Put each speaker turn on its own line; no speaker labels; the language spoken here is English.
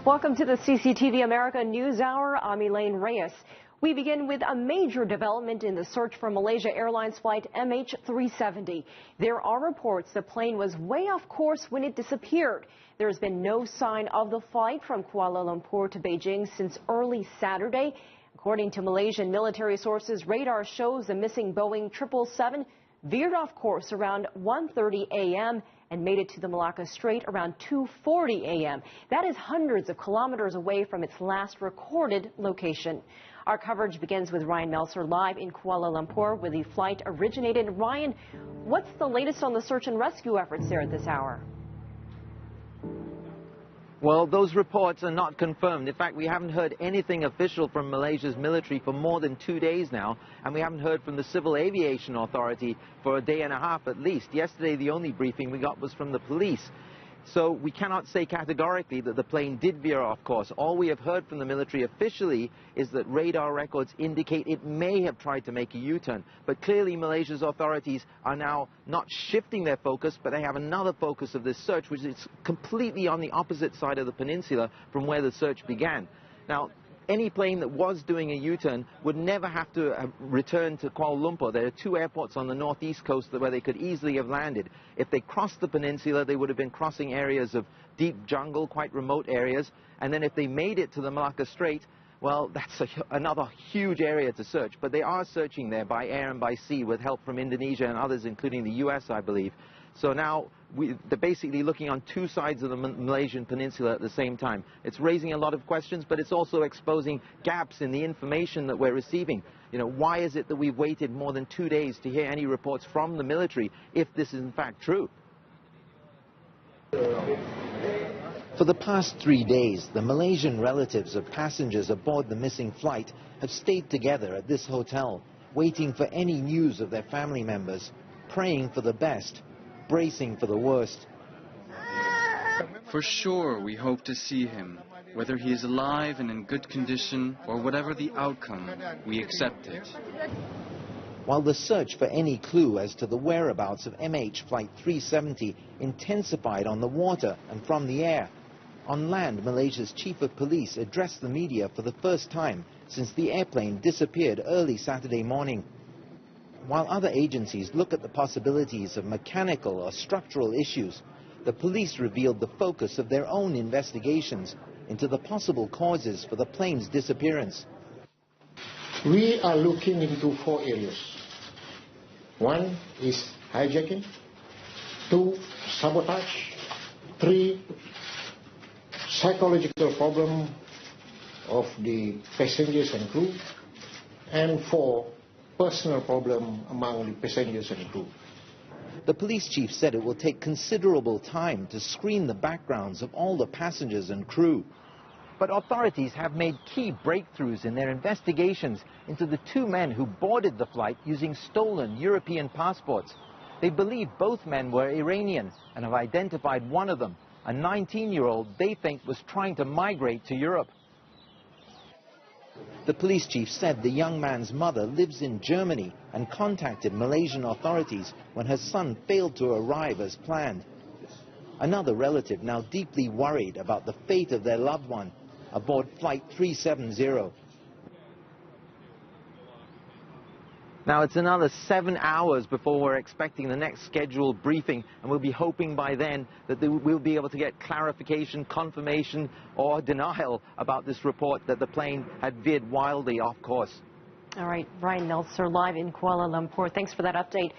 Welcome to the CCTV America News Hour. I'm Elaine Reyes. We begin with a major development in the search for Malaysia Airlines flight MH370. There are reports the plane was way off course when it disappeared. There has been no sign of the flight from Kuala Lumpur to Beijing since early Saturday. According to Malaysian military sources, radar shows the missing Boeing 777 veered off course around 1:30 a.m. and made it to the Malacca Strait around 2:40 a.m. That is hundreds of kilometers away from its last recorded location. Our coverage begins with Ryan Meltzer live in Kuala Lumpur, where the flight originated. Ryan, what's the latest on the search and rescue efforts there at this hour?
Well, those reports are not confirmed. In fact, we haven't heard anything official from Malaysia's military for more than 2 days now, and we haven't heard from the Civil Aviation Authority for a day and a half at least. Yesterday, the only briefing we got was from the police. So we cannot say categorically that the plane did veer off course. All we have heard from the military officially is that radar records indicate it may have tried to make a U-turn. But clearly Malaysia's authorities are now not shifting their focus, but they have another focus of this search, which is completely on the opposite side of the peninsula from where the search began. Now, any plane that was doing a U-turn would never have to return to Kuala Lumpur. There are two airports on the northeast coast where they could easily have landed. If they crossed the peninsula, they would have been crossing areas of deep jungle, quite remote areas. And then if they made it to the Malacca Strait, well, that's another huge area to search. But they are searching there by air and by sea with help from Indonesia and others, including the US, I believe. So now they're basically looking on two sides of the Malaysian peninsula at the same time. It's raising a lot of questions, but it's also exposing gaps in the information that we're receiving. You know, why is it that we've waited more than 2 days to hear any reports from the military if this is in fact true? For the past 3 days, the Malaysian relatives of passengers aboard the missing flight have stayed together at this hotel, waiting for any news of their family members, praying for the best, bracing for the worst.
For sure, we hope to see him. Whether he is alive and in good condition or whatever the outcome, we accept it.
While the search for any clue as to the whereabouts of MH Flight 370 intensified on the water and from the air, on land, Malaysia's chief of police addressed the media for the first time since the airplane disappeared early Saturday morning. While other agencies look at the possibilities of mechanical or structural issues, the police revealed the focus of their own investigations into the possible causes for the plane's disappearance.
We are looking into 4 areas. 1 is hijacking, 2, sabotage, 3, psychological problem of the passengers and crew, and 4, personal problem among the passengers and crew.
The police chief said it will take considerable time to screen the backgrounds of all the passengers and crew. But authorities have made key breakthroughs in their investigations into the 2 men who boarded the flight using stolen European passports. They believe both men were Iranian and have identified one of them, a 19-year-old they think was trying to migrate to Europe. The police chief said the young man's mother lives in Germany and contacted Malaysian authorities when her son failed to arrive as planned. Another relative now deeply worried about the fate of their loved one aboard Flight 370. Now it's another 7 hours before we're expecting the next scheduled briefing, and we'll be hoping by then that we'll be able to get clarification, confirmation or denial about this report that the plane had veered wildly off course.
All right, Ryan Meltzer live in Kuala Lumpur. Thanks for that update.